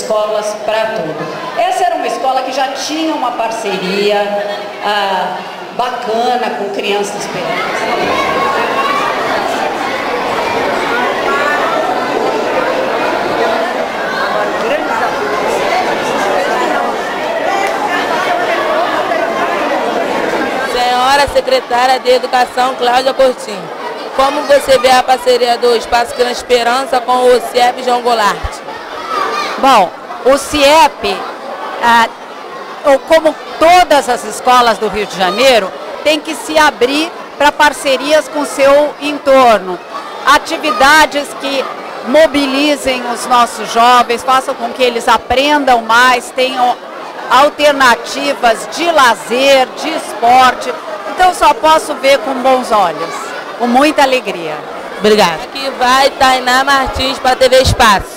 Escolas para Tudo. Essa era uma escola que já tinha uma parceria bacana com Crianças Esperança. Senhora Secretária de Educação, Cláudia Coutinho, como você vê a parceria do Espaço Criança Esperança com o CIEP João Goulart? Bom, o CIEP, como todas as escolas do Rio de Janeiro, tem que se abrir para parcerias com o seu entorno. Atividades que mobilizem os nossos jovens, façam com que eles aprendam mais, tenham alternativas de lazer, de esporte. Então só posso ver com bons olhos, com muita alegria. Obrigada. Aqui vai Tainá Martins para a TV Espaço.